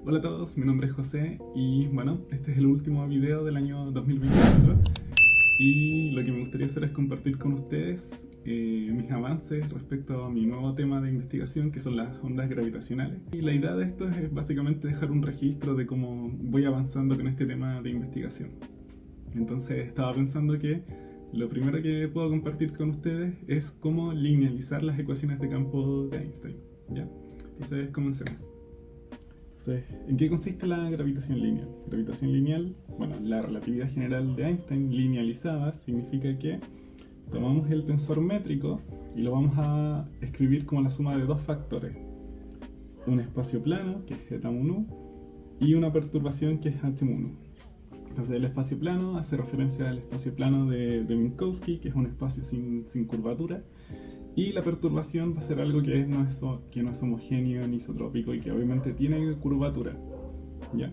Hola a todos, mi nombre es José y bueno, este es el último video del año 2024 y lo que me gustaría hacer es compartir con ustedes mis avances respecto a mi nuevo tema de investigación, que son las ondas gravitacionales. Y la idea de esto es básicamente dejar un registro de cómo voy avanzando con este tema de investigación. Entonces estaba pensando que lo primero que puedo compartir con ustedes es cómo linealizar las ecuaciones de campo de Einstein, ¿ya? Entonces comencemos. Entonces, ¿en qué consiste la gravitación lineal? Gravitación lineal, bueno, la relatividad general de Einstein linealizada significa que tomamos el tensor métrico y lo vamos a escribir como la suma de dos factores. Un espacio plano, que es eta mu nu, y una perturbación, que es h mu nu. Entonces el espacio plano hace referencia al espacio plano de Minkowski, que es un espacio sin curvatura. Y la perturbación va a ser algo que no es homogéneo ni isotrópico y que obviamente tiene curvatura, ¿ya?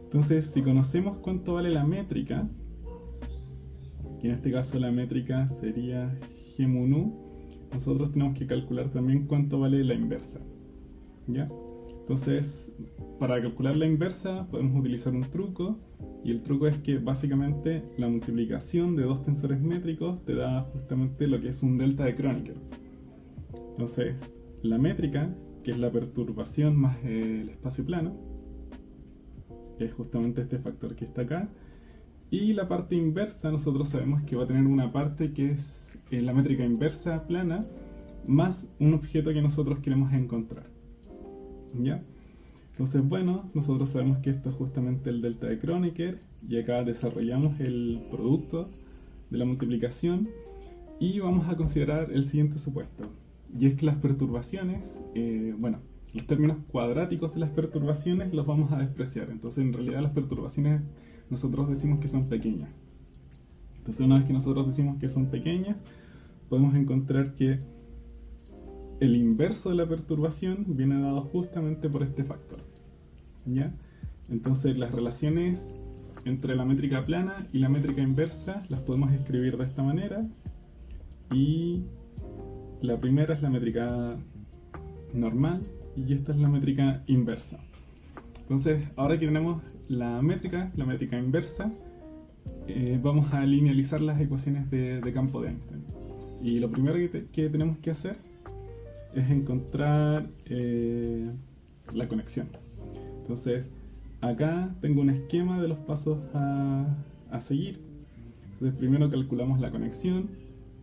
Entonces, si conocemos cuánto vale la métrica, que en este caso la métrica sería g mu nu, nosotros tenemos que calcular también cuánto vale la inversa, ¿ya? Entonces, para calcular la inversa podemos utilizar un truco, y el truco es que básicamente la multiplicación de dos tensores métricos te da justamente lo que es un delta de Kronecker. Entonces, la métrica, que es la perturbación más el espacio plano, es justamente este factor que está acá, y la parte inversa nosotros sabemos que va a tener una parte que es la métrica inversa plana más un objeto que nosotros queremos encontrar, ¿ya? Entonces, bueno, nosotros sabemos que esto es justamente el delta de Kronecker y acá desarrollamos el producto de la multiplicación y vamos a considerar el siguiente supuesto, y es que las perturbaciones, bueno, los términos cuadráticos de las perturbaciones los vamos a despreciar. Entonces, en realidad las perturbaciones nosotros decimos que son pequeñas. Entonces, una vez que nosotros decimos que son pequeñas, podemos encontrar que el inverso de la perturbación viene dado justamente por este factor, ¿ya? Entonces las relaciones entre la métrica plana y la métrica inversa las podemos escribir de esta manera, y la primera es la métrica normal y esta es la métrica inversa. Entonces, ahora que tenemos la métrica inversa, vamos a linealizar las ecuaciones de campo de Einstein. Y lo primero que tenemos que hacer es encontrar la conexión. Entonces, acá tengo un esquema de los pasos a seguir. Entonces, primero calculamos la conexión,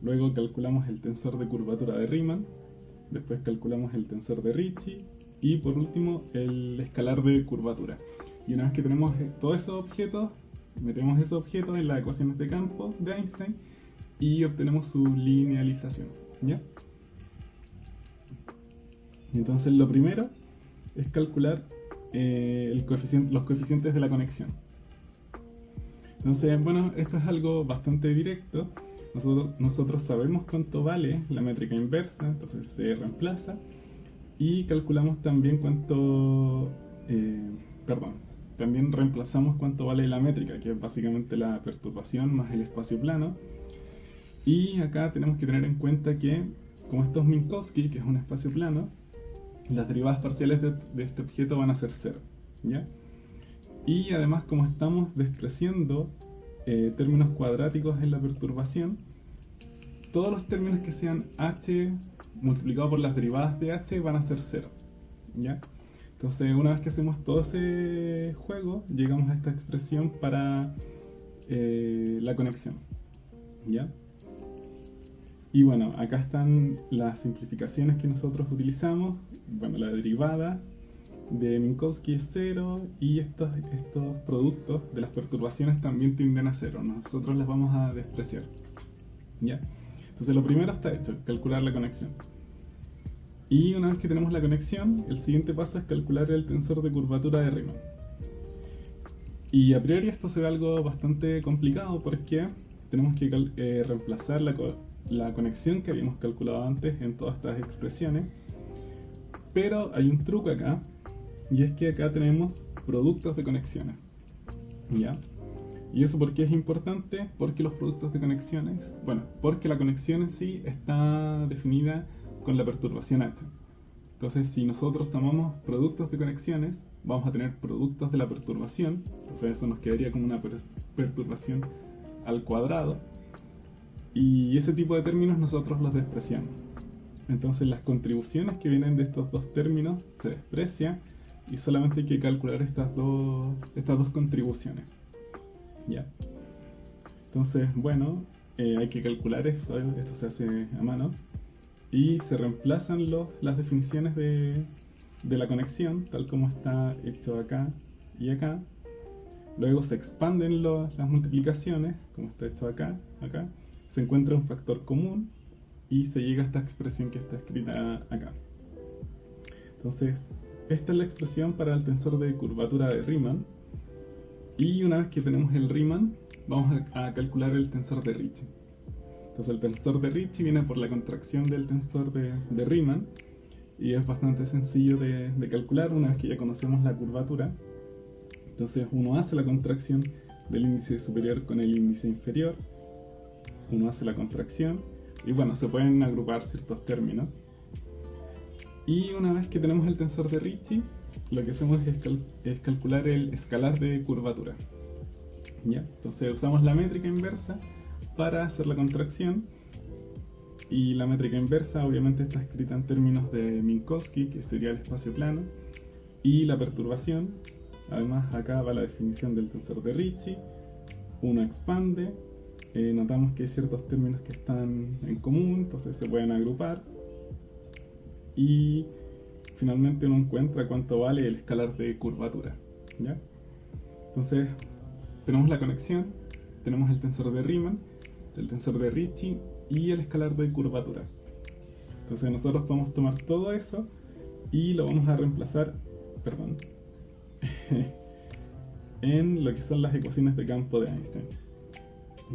luego calculamos el tensor de curvatura de Riemann, después calculamos el tensor de Ricci y por último el escalar de curvatura. Y una vez que tenemos todos esos objetos, metemos esos objetos en las ecuaciones de campo de Einstein y obtenemos su linealización, ¿ya? Entonces lo primero es calcular los coeficientes de la conexión. Entonces, bueno, esto es algo bastante directo. Nosotros sabemos cuánto vale la métrica inversa, entonces se reemplaza. Y calculamos también también reemplazamos cuánto vale la métrica, que es básicamente la perturbación más el espacio plano. Y acá tenemos que tener en cuenta que, como esto es Minkowski, que es un espacio plano, las derivadas parciales de este objeto van a ser 0, ¿ya? Y además, como estamos despreciando términos cuadráticos en la perturbación, todos los términos que sean h multiplicado por las derivadas de h van a ser 0, ¿ya? Entonces, una vez que hacemos todo ese juego, llegamos a esta expresión para la conexión, ¿ya? Y bueno, acá están las simplificaciones que nosotros utilizamos. Bueno, la derivada de Minkowski es 0 y estos productos de las perturbaciones también tienden a 0. Nosotros las vamos a despreciar, ¿ya? Entonces lo primero está hecho, calcular la conexión. Y una vez que tenemos la conexión, el siguiente paso es calcular el tensor de curvatura de Riemann. Y a priori esto se ve algo bastante complicado porque tenemos que reemplazar la conexión que habíamos calculado antes en todas estas expresiones. Pero hay un truco acá, y es que acá tenemos productos de conexiones, ¿ya? ¿Y eso por qué es importante? Porque los productos de conexiones, bueno, porque la conexión en sí está definida con la perturbación h. Entonces, si nosotros tomamos productos de conexiones, vamos a tener productos de la perturbación. Entonces eso nos quedaría como una perturbación al cuadrado. Y ese tipo de términos nosotros los despreciamos. Entonces las contribuciones que vienen de estos dos términos se desprecian y solamente hay que calcular estas dos contribuciones. ¿Ya? Entonces, bueno, hay que calcular esto se hace a mano. Y se reemplazan las definiciones de la conexión, tal como está hecho acá y acá. Luego se expanden las multiplicaciones, como está hecho acá. Se encuentra un factor común y se llega a esta expresión que está escrita acá. Entonces, esta es la expresión para el tensor de curvatura de Riemann. Y una vez que tenemos el Riemann, vamos a calcular el tensor de Ricci. Entonces el tensor de Ricci viene por la contracción del tensor de Riemann y es bastante sencillo de calcular una vez que ya conocemos la curvatura. Entonces uno hace la contracción del índice superior con el índice inferior, uno hace la contracción y bueno, se pueden agrupar ciertos términos. Y una vez que tenemos el tensor de Ricci, lo que hacemos es calcular el escalar de curvatura. ¿Ya? Entonces usamos la métrica inversa para hacer la contracción, y la métrica inversa obviamente está escrita en términos de Minkowski, que sería el espacio plano, y la perturbación. Además acá va la definición del tensor de Ricci, uno expande, notamos que hay ciertos términos que están en común, entonces se pueden agrupar, y finalmente uno encuentra cuánto vale el escalar de curvatura. ¿Ya? Entonces tenemos la conexión, tenemos el tensor de Riemann, el tensor de Ricci y el escalar de curvatura. Entonces nosotros podemos tomar todo eso y lo vamos a reemplazar, en lo que son las ecuaciones de campo de Einstein.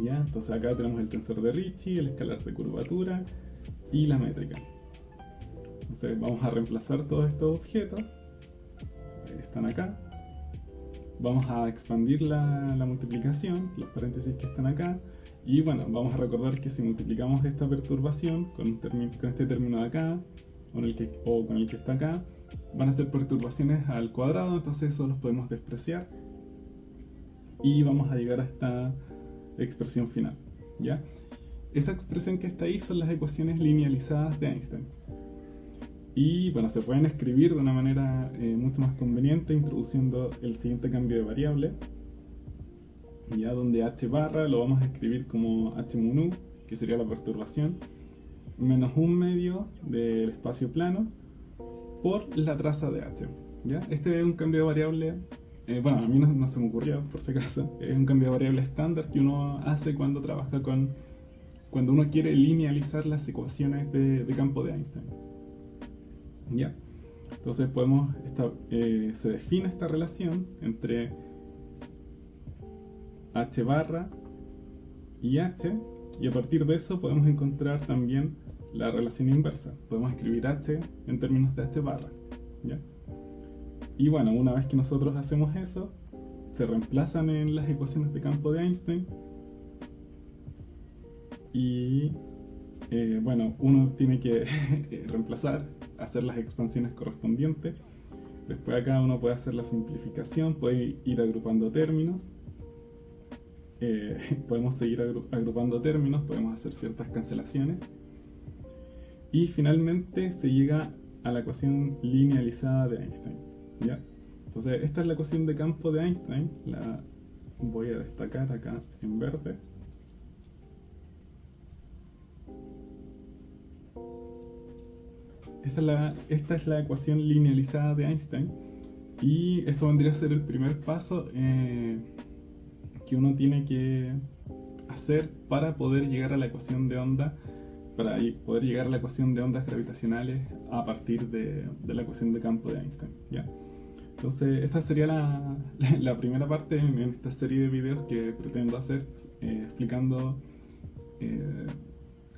¿Ya? Entonces acá tenemos el tensor de Ricci, el escalar de curvatura y la métrica. Entonces vamos a reemplazar todos estos objetos, están acá. Vamos a expandir la multiplicación, los paréntesis que están acá. Y bueno, vamos a recordar que si multiplicamos esta perturbación con este término de acá, o con el que está acá, van a ser perturbaciones al cuadrado, entonces eso los podemos despreciar. Y vamos a llegar a esta expresión final. ¿Ya? Esa expresión que está ahí son las ecuaciones linealizadas de Einstein. Y bueno, se pueden escribir de una manera mucho más conveniente introduciendo el siguiente cambio de variable. Ya, donde h barra lo vamos a escribir como h mun u, que sería la perturbación, menos un medio del espacio plano por la traza de h. ¿Ya? Este es un cambio de variable, bueno, a mí no se me ocurrió, por si acaso, es un cambio de variable estándar que uno hace cuando trabaja cuando uno quiere linealizar las ecuaciones de campo de Einstein. ¿Ya? Entonces se define esta relación entre h barra y h, y a partir de eso podemos encontrar también la relación inversa. Podemos escribir h en términos de h barra. ¿Ya? Y bueno, una vez que nosotros hacemos eso, se reemplazan en las ecuaciones de campo de Einstein y bueno, uno tiene que reemplazar, hacer las expansiones correspondientes. Después acá uno puede hacer la simplificación, puede ir agrupando términos. Podemos seguir agrupando términos, podemos hacer ciertas cancelaciones. Y finalmente se llega a la ecuación linealizada de Einstein. ¿Ya? Entonces esta es la ecuación de campo de Einstein. La voy a destacar acá en verde. Esta es la ecuación linealizada de Einstein, y esto vendría a ser el primer paso que uno tiene que hacer para poder llegar a la ecuación de onda, para poder llegar a la ecuación de ondas gravitacionales a partir de la ecuación de campo de Einstein. ¿Ya? Entonces esta sería la primera parte en esta serie de videos que pretendo hacer, explicando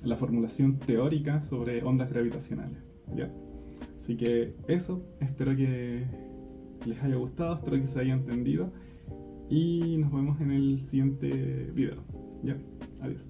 la formulación teórica sobre ondas gravitacionales. ¿Ya? Así que eso, espero que les haya gustado, espero que se haya entendido y nos vemos en el siguiente video. ¿Ya? Adiós.